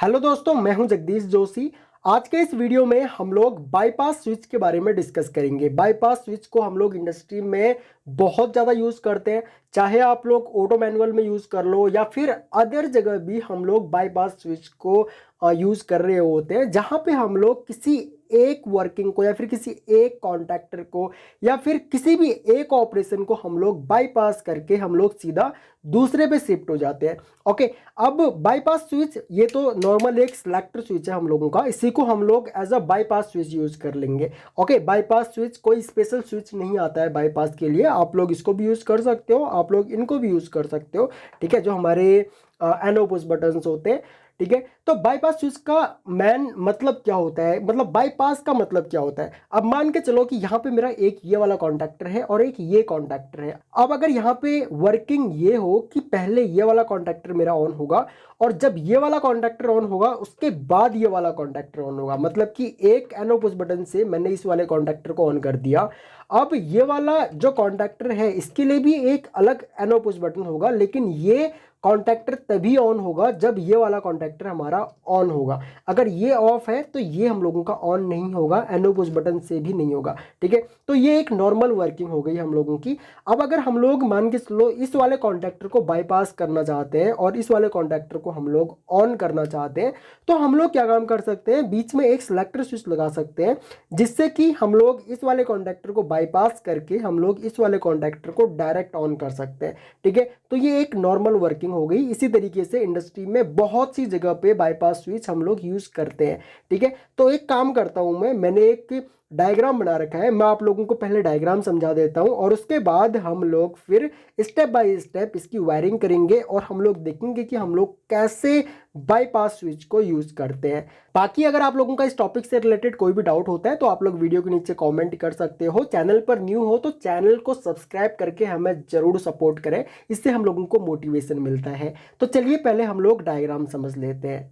Hello दोस्तों, मैं हूं जगदीश जोशी। आज के इस वीडियो में हम लोग बाईपास स्विच के बारे में डिस्कस करेंगे। बाईपास स्विच को हम लोग इंडस्ट्री में बहुत ज़्यादा यूज़ करते हैं, चाहे आप लोग ऑटो मैनुअल में यूज़ कर लो या फिर अदर जगह भी हम लोग बाईपास स्विच को यूज़ कर रहे होते हैं, जहाँ पे हम लोग किसी एक वर्किंग को या फिर किसी एक कॉन्टैक्टर को या फिर किसी भी एक ऑपरेशन को हम लोग बाईपास करके हम लोग सीधा दूसरे पे शिफ्ट हो जाते हैं। ओके, अब बाईपास स्विच ये तो नॉर्मल एक सिलेक्टर स्विच है हम लोगों का, इसी को हम लोग as a bypass switch use कर लेंगे। ओके, बाईपास स्विच कोई स्पेशल स्विच नहीं आता है बाईपास के लिए, आप लोग इसको भी यूज कर सकते हो, आप लोग इनको भी यूज कर सकते हो। ठीक है, जो हमारे एनो पुश बटन्स होते हैं। ठीक है, तो बाईपास स्विच का मेन मतलब क्या होता है, मतलब बाईपास का मतलब क्या होता है। अब मान के चलो कि यहाँ पे मेरा एक ये वाला कॉन्टैक्टर है और एक ये कॉन्टैक्टर है। अब अगर यहाँ पे वर्किंग ये हो कि पहले ये वाला कॉन्टैक्टर मेरा ऑन होगा और जब ये वाला कॉन्टैक्टर ऑन होगा उसके बाद ये वाला कॉन्टैक्टर ऑन होगा, मतलब कि एक एनो पुश बटन से मैंने इस वाले कॉन्टैक्टर को ऑन कर दिया। अब ये वाला जो कॉन्टैक्टर है इसके लिए भी एक अलग एनो पुश बटन होगा, लेकिन ये कॉन्टैक्टर तभी ऑन होगा जब ये वाला कॉन्टैक्टर हमारा ऑन होगा। अगर ये ऑफ है तो ये हम लोगों का ऑन नहीं होगा, एनो पुश बटन से भी नहीं होगा। ठीक है, तो ये एक नॉर्मल वर्किंग हो गई हम लोगों की। अब अगर हम लोग मान के चलो इस वाले कॉन्टैक्टर को बाईपास करना चाहते हैं और इस वाले कॉन्टैक्टर को हम लोग ऑन करना चाहते हैं, तो हम लोग क्या काम कर सकते हैं, बीच में एक सिलेक्टर स्विच लगा सकते हैं, जिससे कि हम लोग इस वाले कॉन्टैक्टर को बाईपास करके हम लोग इस वाले कॉन्टैक्टर को डायरेक्ट ऑन कर सकते हैं। ठीक है, तो ये एक नॉर्मल वर्किंग हो गई। इसी तरीके से इंडस्ट्री में बहुत सी जगह पे बाईपास स्विच हम लोग यूज करते हैं। ठीक है, तो एक काम करता हूं, मैंने एक डायग्राम बना रखा है, मैं आप लोगों को पहले डायग्राम समझा देता हूं और उसके बाद हम लोग फिर स्टेप बाय स्टेप इसकी वायरिंग करेंगे और हम लोग देखेंगे कि हम लोग कैसे बाईपास स्विच को यूज करते हैं। बाकी अगर आप लोगों का इस टॉपिक से रिलेटेड कोई भी डाउट होता है तो आप लोग वीडियो के नीचे कमेंट कर सकते हो। चैनल पर न्यू हो तो चैनल को सब्सक्राइब करके हमें जरूर सपोर्ट करें, इससे हम लोगों को मोटिवेशन मिलता है। तो चलिए पहले हम लोग डायग्राम समझ लेते हैं।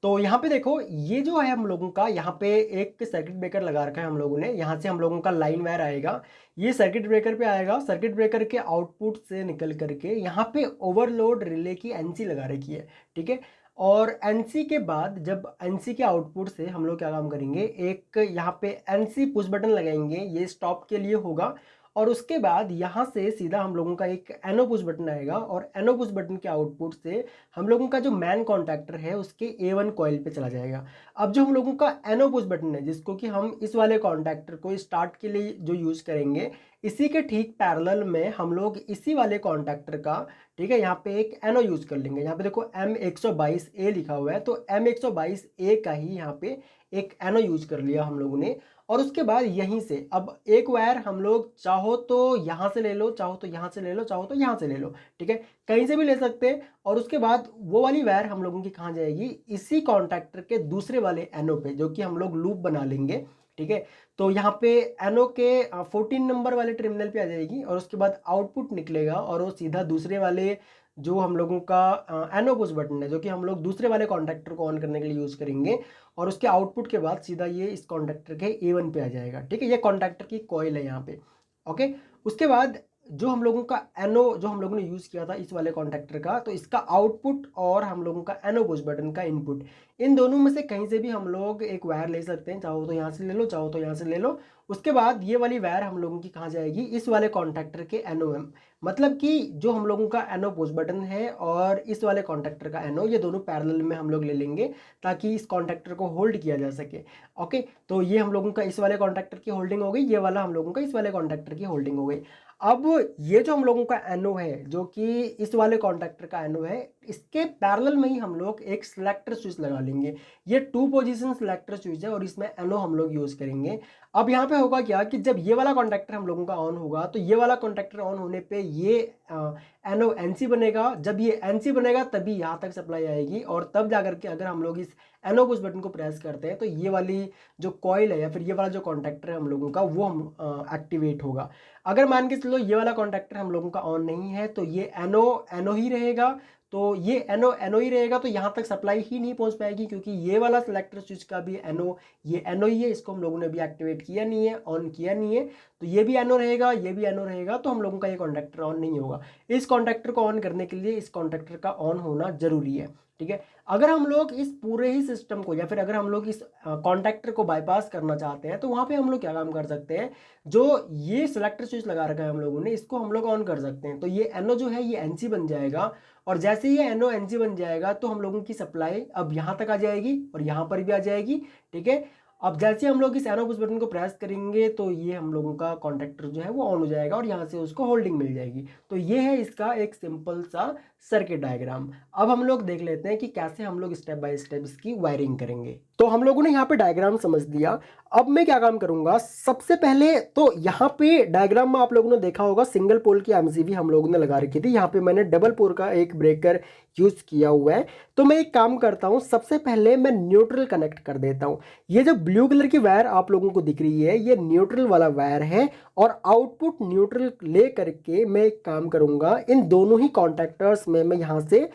तो यहाँ पे देखो, ये जो है हम लोगों का, यहाँ पे एक सर्किट ब्रेकर लगा रखा है हम लोगों ने, यहाँ से हम लोगों का लाइन वायर आएगा, ये सर्किट ब्रेकर पे आएगा। सर्किट ब्रेकर के आउटपुट से निकल करके यहाँ पे ओवरलोड रिले की एनसी लगा रखी है। ठीक है, और एनसी के बाद जब एनसी के आउटपुट से हम लोग क्या काम करेंगे, एक यहाँ पे एनसी पुश बटन लगाएंगे, ये स्टॉप के लिए होगा। और उसके बाद यहाँ से सीधा हम लोगों का एक एनो पुश बटन आएगा और एनो पुश बटन के आउटपुट से हम लोगों का जो मैन कॉन्टैक्टर है उसके A1 कॉइल पे चला जाएगा। अब जो हम लोगों का एनो पुश बटन है, जिसको कि हम इस वाले कॉन्टैक्टर को स्टार्ट के लिए जो यूज करेंगे, इसी के ठीक पैरेलल में हम लोग इसी वाले कॉन्टैक्टर का, ठीक है, यहाँ पे एक एनो यूज कर लेंगे। यहाँ पे देखो M122A लिखा हुआ है, तो M122A का ही यहाँ पे एक एनो यूज कर लिया हम लोगों ने। और उसके बाद यहीं से अब एक वायर हम लोग चाहो तो यहाँ से ले लो, चाहो तो यहाँ से ले लो, चाहो तो यहाँ से ले लो। ठीक है, कहीं से भी ले सकते हैं। और उसके बाद वो वाली वायर हम लोगों की कहाँ जाएगी, इसी कॉन्टैक्टर के दूसरे वाले एनो पे, जो कि हम लोग लूप बना लेंगे। ठीक है, तो यहाँ पे एनो के 14 नंबर वाले टर्मिनल पे आ जाएगी और उसके बाद आउटपुट निकलेगा और वो सीधा दूसरे वाले जो हम लोगों का एनो पुश बटन है, जो कि हम लोग दूसरे वाले कॉन्टैक्टर को ऑन करने के लिए यूज करेंगे, और उसके आउटपुट के बाद सीधा ये इस कॉन्टैक्टर के A1 पे आ जाएगा। ठीक है, ये कॉन्टैक्टर की कॉइल है यहाँ पे। ओके, उसके बाद जो हम लोगों का एनो, जो हम लोगों ने यूज किया था इस वाले कॉन्टैक्टर का, तो इसका आउटपुट और हम लोगों का एनो पुश बटन का इनपुट, इन दोनों में से कहीं से भी हम लोग एक वायर ले सकते हैं, चाहो तो यहाँ से ले लो, चाहो तो यहाँ से ले लो। उसके बाद ये वाली वायर हम लोगों की कहाँ जाएगी, इस वाले कॉन्टैक्टर के एनओएम, मतलब कि जो हम लोगों का एनो पुश बटन है और इस वाले कॉन्टैक्टर का एनो, ये दोनों पैरेलल में हम लोग ले लेंगे ताकि इस कॉन्टैक्टर को होल्ड किया जा सके। ओके, तो ये हम लोगों का इस वाले कॉन्टैक्टर की होल्डिंग हो गई, ये वाला हम लोगों का इस वाले कॉन्टैक्टर की होल्डिंग हो गई। अब ये जो हम लोगों का एनो है, जो कि इस वाले कॉन्टैक्टर का एनो है, इसके पैरेलल में ही हम लोग एक सिलेक्टर स्विच लगा लेंगे। ये 2 पोजीशन सिलेक्टर स्विच है और इसमें एनो हम लोग यूज करेंगे। अब यहाँ पे होगा क्या कि जब ये वाला कॉन्टैक्टर हम लोगों का ऑन होगा, तो ये वाला कॉन्टैक्टर ऑन होने पे ये एनो एनसी बनेगा। जब ये एनसी बनेगा तभी यहाँ तक सप्लाई आएगी, और तब जाकर के अगर हम लोग इस एनो पुश बटन को प्रेस करते हैं तो ये वाली जो कॉइल है या फिर ये वाला जो कॉन्टैक्टर है हम लोगों का, वो हम एक्टिवेट होगा। अगर मान के चलो ये वाला कॉन्टैक्टर हम लोगों का ऑन नहीं है तो ये एनो एनो ही रहेगा, तो ये एनो एनो ही रहेगा, तो यहाँ तक सप्लाई ही नहीं पहुँच पाएगी, क्योंकि ये वाला सिलेक्टर स्विच का भी एनो, ये एनो ही है, इसको हम लोगों ने भी एक्टिवेट किया नहीं है, ऑन किया नहीं है, तो ये भी एनो रहेगा, ये भी एनो रहेगा, तो हम लोगों का ये कॉन्टैक्टर ऑन नहीं होगा। इस कॉन्टैक्टर को ऑन करने के लिए इस कॉन्टैक्टर का ऑन होना जरूरी है, ठीक है। अगर हम लोग इस पूरे ही सिस्टम को, या फिर अगर हम लोग इस कॉन्टैक्टर को बाईपास करना चाहते हैं, तो वहाँ पे हम लोग क्या काम कर सकते हैं, जो ये सिलेक्टर स्विच लगा रखा है हम लोगों ने, इसको हम लोग ऑन कर सकते हैं। तो ये एनओ जो है ये एनसी बन जाएगा, और जैसे ही ये एनओ एनसी बन जाएगा तो हम लोगों की सप्लाई अब यहाँ तक आ जाएगी और यहाँ पर भी आ जाएगी, ठीक है। अब जैसे हम लोग इस एनो पुश बटन को प्रेस करेंगे तो ये हम लोगों का कॉन्टैक्टर जो है वो ऑन हो जाएगा और यहाँ से उसको होल्डिंग मिल जाएगी। तो ये है इसका एक सिंपल सा सर्किट डायग्राम। अब हम लोग देख लेते हैं कि कैसे हम लोग स्टेप बाय स्टेप इसकी वायरिंग करेंगे। तो हम लोगों ने यहाँ पे डायग्राम समझ लिया। अब मैं क्या काम करूंगा, सबसे पहले तो यहाँ पे डायग्राम में आप लोगों ने देखा होगा सिंगल पोल की एमसीबी हम लोगों ने लगा रखी थी, यहाँ पे मैंने डबल पोल का एक ब्रेकर यूज किया हुआ है। तो मैं एक काम करता हूँ, सबसे पहले मैं न्यूट्रल कनेक्ट कर देता हूँ। ये जो ब्लू कलर की वायर आप लोगों को दिख रही है ये न्यूट्रल वाला वायर है, और आउटपुट न्यूट्रल ले करके मैं एक काम करूंगा, इन दोनों ही कॉन्टैक्टर्स में मैं यहाँ से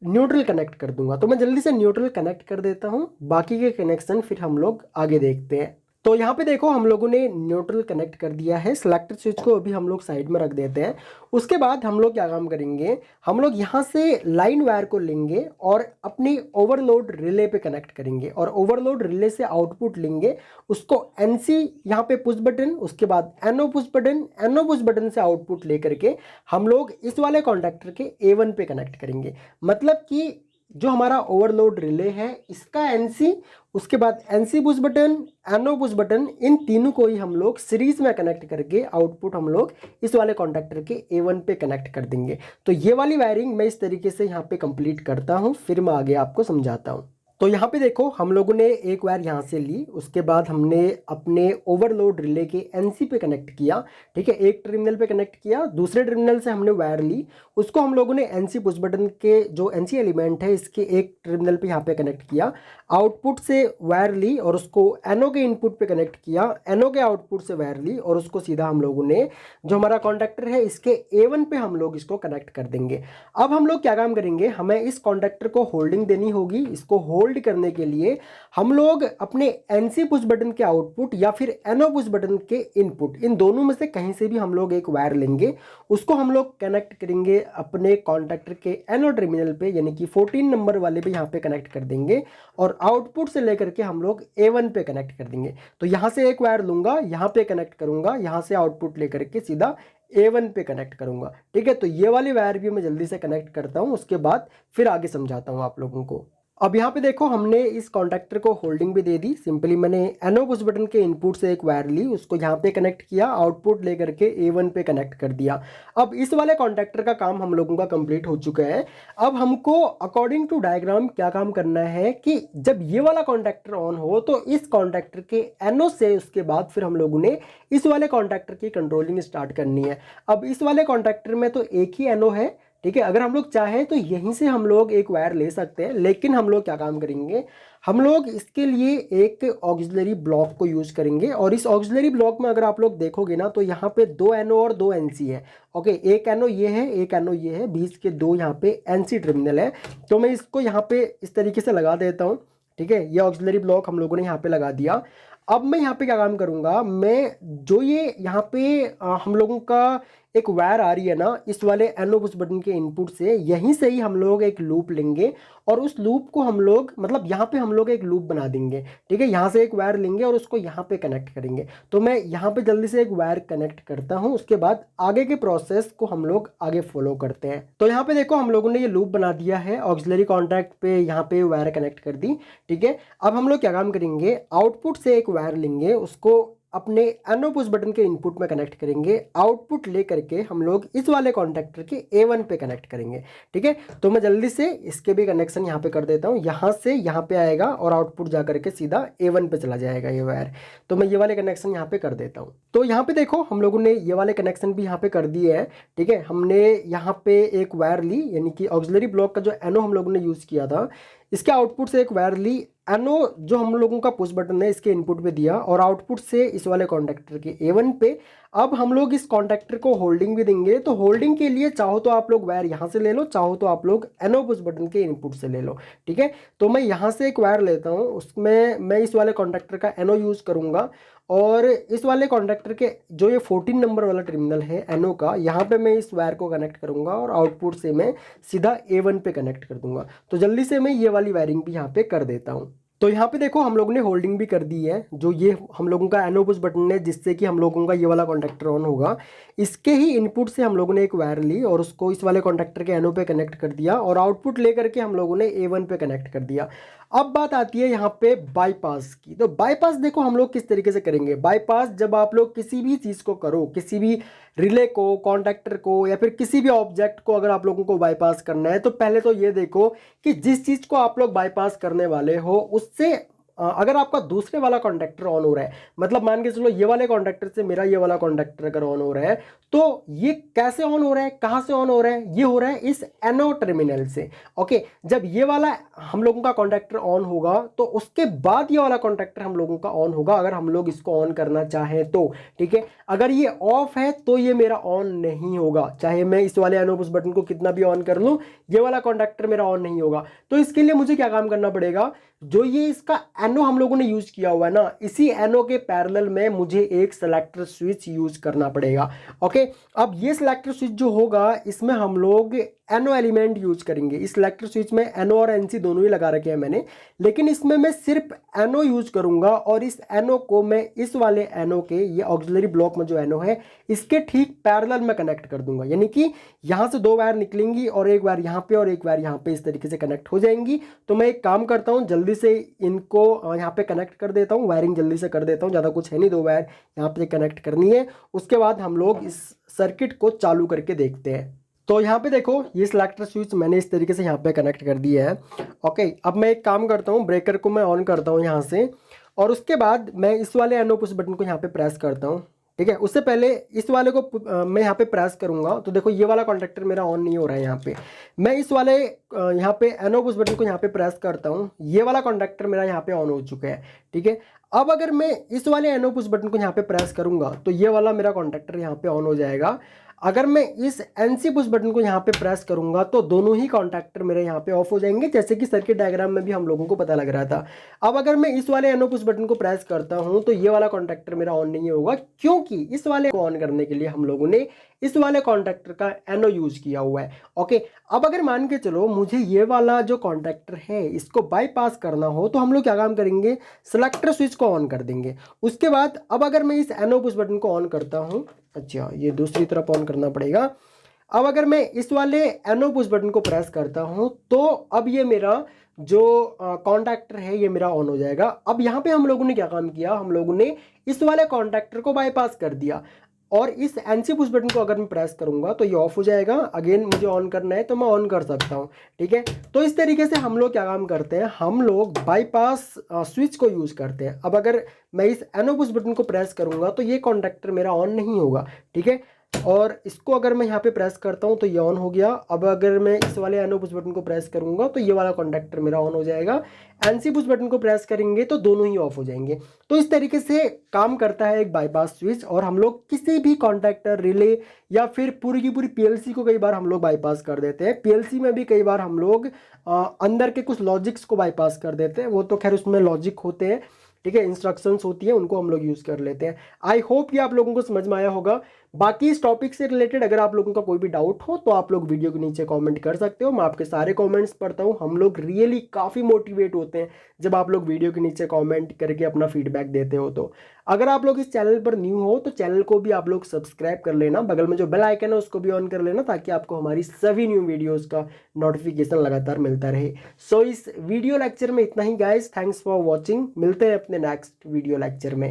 न्यूट्रल कनेक्ट कर दूंगा। तो मैं जल्दी से न्यूट्रल कनेक्ट कर देता हूं, बाकी के कनेक्शन फिर हम लोग आगे देखते हैं। तो यहाँ पे देखो हम लोगों ने न्यूट्रल कनेक्ट कर दिया है। सिलेक्टर स्विच को अभी हम लोग साइड में रख देते हैं। उसके बाद हम लोग क्या काम करेंगे, हम लोग यहाँ से लाइन वायर को लेंगे और अपनी ओवरलोड रिले पे कनेक्ट करेंगे, और ओवरलोड रिले से आउटपुट लेंगे, उसको एनसी यहाँ पे पुश बटन, उसके बाद NO push button, NO push button से आउटपुट लेकर के हम लोग इस वाले कॉन्टैक्टर के A1 पे कनेक्ट करेंगे। मतलब कि जो हमारा ओवरलोड रिले है इसका एनसी, उसके बाद NC push button, NO push button, इन तीनों को ही हम लोग सीरीज में कनेक्ट करके आउटपुट हम लोग इस वाले कॉन्टैक्टर के A1 पे कनेक्ट कर देंगे। तो ये वाली वायरिंग मैं इस तरीके से यहाँ पे कंप्लीट करता हूँ, फिर मैं आगे आपको समझाता हूँ। तो यहाँ पे देखो हम लोगों ने एक वायर यहाँ से ली, उसके बाद हमने अपने ओवरलोड रिले के एनसी पे कनेक्ट किया, ठीक है। एक टर्मिनल पे कनेक्ट किया, दूसरे टर्मिनल से हमने वायर ली, उसको हम लोगों ने एनसी पुश बटन के जो एनसी एलिमेंट है इसके एक टर्मिनल पे यहाँ पे कनेक्ट किया, आउटपुट से वायर ली और उसको एनओ के इनपुट पे कनेक्ट किया, एनओ के आउटपुट से वायर ली और उसको सीधा हम लोगों ने जो हमारा कॉन्टैक्टर है इसके A1 पे हम लोग इसको कनेक्ट कर देंगे। अब हम लोग क्या काम करेंगे, हमें इस कॉन्टैक्टर को होल्डिंग देनी होगी। इसको होल्ड करने के लिए हम लोग अपने एनसी पुश बटन के आउटपुट या फिर एनओ पुश बटन के इनपुट, इन दोनों में से कहीं से भी हम लोग एक वायर लेंगे, उसको हम लोग कनेक्ट करेंगे अपने कॉन्टैक्टर के एनओ टर्मिनल पे, यानी कि 14 नंबर वाले पे यहाँ पे कनेक्ट कर देंगे, और आउटपुट से लेकर के हम लोग A1 पे कनेक्ट कर देंगे। तो यहाँ से एक वायर लूंगा, यहाँ पे कनेक्ट करूंगा, यहाँ से आउटपुट लेकर के सीधा A1 पे कनेक्ट करूंगा, ठीक है। तो ये वाली वायर भी मैं जल्दी से कनेक्ट करता हूँ, उसके बाद फिर आगे समझाता हूँ आप लोगों को। अब यहाँ पे देखो हमने इस कॉन्टैक्टर को होल्डिंग भी दे दी। सिंपली मैंने एनओ पुश बटन के इनपुट से एक वायर ली, उसको यहाँ पे कनेक्ट किया, आउटपुट लेकर के A1 पे कनेक्ट कर दिया। अब इस वाले कॉन्टैक्टर का काम हम लोगों का कंप्लीट हो चुका है। अब हमको अकॉर्डिंग टू डायग्राम क्या काम करना है कि जब ये वाला कॉन्टैक्टर ऑन हो तो इस कॉन्टैक्टर के एनओ से उसके बाद फिर हम लोगों ने इस वाले कॉन्टैक्टर की कंट्रोलिंग स्टार्ट करनी है। अब इस वाले कॉन्टैक्टर में तो एक ही एनओ है, ठीक है। अगर हम लोग चाहें तो यहीं से हम लोग एक वायर ले सकते हैं, लेकिन हम लोग क्या काम करेंगे, हम लोग इसके लिए एक ऑक्सिलरी ब्लॉक को यूज करेंगे। और इस ऑक्सिलरी ब्लॉक में अगर आप लोग देखोगे ना तो यहाँ पे 2 एनओ और 2 एनसी है, ओके। एक एनओ ये है, एक एनओ ये है, बीच के 2 यहाँ पे एनसी टर्मिनल है। तो मैं इसको यहाँ पे इस तरीके से लगा देता हूँ, ठीक है। ये ऑक्सिलरी ब्लॉक हम लोगों ने यहाँ पे लगा दिया। अब मैं यहाँ पे क्या काम करूँगा, मैं जो ये यहाँ पे हम लोगों का एक वायर आ रही है ना इस वाले एनओ पुश बटन के इनपुट से, यहीं से ही हम लोग एक लूप लेंगे और उस लूप को हम लोग, मतलब यहाँ पे हम लोग एक लूप बना देंगे, ठीक है। यहाँ से एक वायर लेंगे और उसको यहाँ पे कनेक्ट करेंगे। तो मैं यहाँ पे जल्दी से एक वायर कनेक्ट करता हूँ, उसके बाद आगे के प्रोसेस को हम लोग आगे फॉलो करते हैं। तो यहाँ पे देखो हम लोगों ने ये लूप बना दिया है, ऑक्सिलरी कॉन्टैक्ट पे यहाँ पे वायर कनेक्ट कर दी, ठीक है। अब हम लोग क्या काम करेंगे, आउटपुट से एक वायर लेंगे, उसको अपने एनओ पुश बटन के इनपुट में कनेक्ट करेंगे, आउटपुट ले करके हम लोग इस वाले कॉन्टैक्टर के A1 पे कनेक्ट करेंगे, ठीक है। तो मैं जल्दी से इसके भी कनेक्शन यहाँ पे कर देता हूँ, यहाँ से यहाँ पे आएगा और आउटपुट जा करके सीधा A1 पे चला जाएगा ये वायर। तो मैं ये वाले कनेक्शन यहाँ पे कर देता हूँ। तो यहाँ पे देखो हम लोगों ने ये वाले कनेक्शन भी यहाँ पे कर दिए हैं, ठीक है। हमने यहाँ पे एक वायर ली, यानी कि ऑक्सिलरी ब्लॉक का जो एनओ हम लोगों ने यूज किया था इसके आउटपुट से एक वायर ली, एनो जो हम लोगों का पुश बटन है इसके इनपुट पे दिया और आउटपुट से इस वाले कॉन्टैक्टर के A1 पे। अब हम लोग इस कॉन्टैक्टर को होल्डिंग भी देंगे, तो होल्डिंग के लिए चाहो तो आप लोग वायर यहाँ से ले लो, चाहो तो आप लोग एनो पुश बटन के इनपुट से ले लो, ठीक है। तो मैं यहाँ से एक वायर लेता हूँ, उसमें मैं इस वाले कॉन्टैक्टर का एनो यूज़ करूँगा और इस वाले कॉन्टैक्टर के जो ये 14 नंबर वाला टर्मिनल है एनो का, यहाँ पे मैं इस वायर को कनेक्ट करूँगा और आउटपुट से मैं सीधा A1 पे कनेक्ट कर दूंगा। तो जल्दी से मैं ये वाली वायरिंग भी यहाँ पे कर देता हूँ। तो यहाँ पे देखो हम लोगों ने होल्डिंग भी कर दी है, जो ये हम लोगों का एनो पुश बटन है जिससे कि हम लोगों का ये वाला कॉन्टैक्टर ऑन होगा, इसके ही इनपुट से हम लोगों ने एक वायर ली और उसको इस वाले कॉन्टैक्टर के एनो पे कनेक्ट कर दिया और आउटपुट लेकर के हम लोगों ने A1 पे कनेक्ट कर दिया। अब बात आती है यहाँ पे बाईपास की। तो बाईपास देखो हम लोग किस तरीके से करेंगे। बाईपास जब आप लोग किसी भी चीज़ को करो, किसी भी रिले को, कॉन्टैक्टर को या फिर किसी भी ऑब्जेक्ट को अगर आप लोगों को बाईपास करना है, तो पहले तो ये देखो कि जिस चीज़ को आप लोग बाईपास करने वाले हो उससे अगर आपका दूसरे वाला कॉन्टैक्टर ऑन हो रहा है, मतलब मान के चलो ये वाले कॉन्टैक्टर से मेरा ये वाला कॉन्टैक्टर अगर ऑन हो रहा है, तो ये कैसे ऑन हो रहा है, कहाँ से ऑन हो रहा है, ये हो रहा है इस एनो टर्मिनल से। ओके, जब ये वाला हम लोगों का कॉन्टैक्टर ऑन होगा तो उसके बाद ये वाला कॉन्टैक्टर हम लोगों का ऑन होगा, अगर हम लोग इसको ऑन करना चाहें तो, ठीक है। अगर ये ऑफ है तो ये मेरा ऑन नहीं होगा, चाहे मैं इस वाले एनो पुश बटन को कितना भी ऑन कर लूँ, ये वाला कॉन्टैक्टर मेरा ऑन नहीं होगा। तो इसके लिए मुझे क्या काम करना पड़ेगा, जो ये इसका एनो हम लोगों ने यूज किया हुआ है ना, इसी एनो के पैरेलल में मुझे एक सेलेक्टर स्विच यूज करना पड़ेगा। ओके, अब ये सेलेक्टर स्विच जो होगा इसमें हम लोग एनो एलिमेंट यूज करेंगे। इस सेलेक्टर स्विच में एनो और एनसी दोनों ही लगा रखे हैं मैंने, लेकिन इसमें मैं सिर्फ एनो यूज करूंगा और इस एनो को मैं इस वाले एनो के, ये ऑक्सिलरी ब्लॉक में जो एनो है इसके ठीक पैरेलल में कनेक्ट कर दूंगा। यानी कि यहां से दो वायर निकलेंगी और एक वायर यहाँ पे और एक वायर यहाँ पे इस तरीके से कनेक्ट हो जाएंगी। तो मैं एक काम करता हूँ, जल्दी से इनको यहाँ पे कनेक्ट कर देता हूँ, वायरिंग जल्दी से कर देता हूँ, ज़्यादा कुछ है नहीं, दो वायर यहाँ पे कनेक्ट करनी है। उसके बाद हम लोग इस सर्किट को चालू करके देखते हैं। तो यहाँ पे देखो ये सेलेक्टर स्विच मैंने इस तरीके से यहाँ पे कनेक्ट कर दिया है। ओके, अब मैं एक काम करता हूँ, ब्रेकर को मैं ऑन करता हूँ यहाँ से और उसके बाद मैं इस वाले एनो पुश बटन को यहाँ पे प्रेस करता हूँ, ठीक है। उससे पहले इस वाले को मैं यहाँ पे प्रेस करूंगा तो देखो ये वाला कॉन्टैक्टर मेरा ऑन नहीं हो रहा है। यहाँ पे मैं इस वाले यहाँ पे एनो पुश बटन को यहाँ पे प्रेस करता हूँ, ये वाला कॉन्टैक्टर मेरा यहाँ पे ऑन हो चुका है, ठीक है। अब अगर मैं इस वाले एनो पुश बटन को यहाँ पे प्रेस करूंगा तो ये वाला मेरा कॉन्टैक्टर यहाँ पे ऑन हो जाएगा। अगर मैं इस एनसी पुश बटन को यहाँ पे प्रेस करूंगा तो दोनों ही कॉन्टैक्टर मेरे यहाँ पे ऑफ हो जाएंगे, जैसे कि सर्किट डायग्राम में भी हम लोगों को पता लग रहा था। अब अगर मैं इस वाले एनो पुश बटन को प्रेस करता हूँ तो ये वाला कॉन्टैक्टर मेरा ऑन नहीं होगा, क्योंकि इस वाले को ऑन करने के लिए हम लोगों ने इस वाले कॉन्टैक्टर का एनो यूज किया हुआ है। ओके, अब अगर मान के चलो मुझे ये वाला जो कॉन्टैक्टर है इसको बाईपास करना हो तो हम लोग क्या काम करेंगे, सेलेक्टर स्विच को ऑन कर देंगे। उसके बाद अब अगर मैं इस एनो पुश बटन को ऑन करता हूँ, अच्छा ये दूसरी तरफ ऑन करना पड़ेगा। अब अगर मैं इस वाले एनो पुश बटन को प्रेस करता हूं तो अब ये मेरा जो कॉन्टैक्टर है ये मेरा ऑन हो जाएगा। अब यहाँ पे हम लोगों ने क्या काम किया, हम लोगों ने इस वाले कॉन्टैक्टर को बाईपास कर दिया और इस एनसी पुश बटन को अगर मैं प्रेस करूंगा तो ये ऑफ हो जाएगा। अगेन मुझे ऑन करना है तो मैं ऑन कर सकता हूं, ठीक है। तो इस तरीके से हम लोग क्या काम करते हैं, हम लोग बाईपास स्विच को यूज करते हैं। अब अगर मैं इस एनो पुश बटन को प्रेस करूंगा तो ये कॉन्टैक्टर मेरा ऑन नहीं होगा, ठीक है। और इसको अगर मैं यहाँ पे प्रेस करता हूँ तो ये ऑन हो गया। अब अगर मैं इस वाले एनो पुश बटन को प्रेस करूंगा तो ये वाला कॉन्टैक्टर मेरा ऑन हो जाएगा। एनसी पुश बटन को प्रेस करेंगे तो दोनों ही ऑफ हो जाएंगे। तो इस तरीके से काम करता है एक बाईपास स्विच। और हम लोग किसी भी कॉन्टैक्टर, रिले या फिर पूरी की पूरी पीएलसी को कई बार हम लोग बाईपास कर देते हैं। पीएलसी में भी कई बार हम लोग अंदर के कुछ लॉजिक्स को बाईपास कर देते हैं, वो तो खैर उसमें लॉजिक होते हैं, ठीक है, इंस्ट्रक्शंस होती है, उनको हम लोग यूज कर लेते हैं। आई होप ये आप लोगों को समझ में आया होगा। बाकी इस टॉपिक से रिलेटेड अगर आप लोगों का कोई भी डाउट हो तो आप लोग वीडियो के नीचे कमेंट कर सकते हो, मैं आपके सारे कमेंट्स पढ़ता हूँ। हम लोग रियली काफ़ी मोटिवेट होते हैं जब आप लोग वीडियो के नीचे कमेंट करके अपना फीडबैक देते हो। तो अगर आप लोग इस चैनल पर न्यू हो तो चैनल को भी आप लोग सब्सक्राइब कर लेना, बगल में जो बेल आइकन है उसको भी ऑन कर लेना, ताकि आपको हमारी सभी न्यू वीडियोज़ का नोटिफिकेशन लगातार मिलता रहे। सो इस वीडियो लेक्चर में इतना ही गाइज, थैंक्स फॉर वॉचिंग। मिलते हैं अपने नेक्स्ट वीडियो लेक्चर में।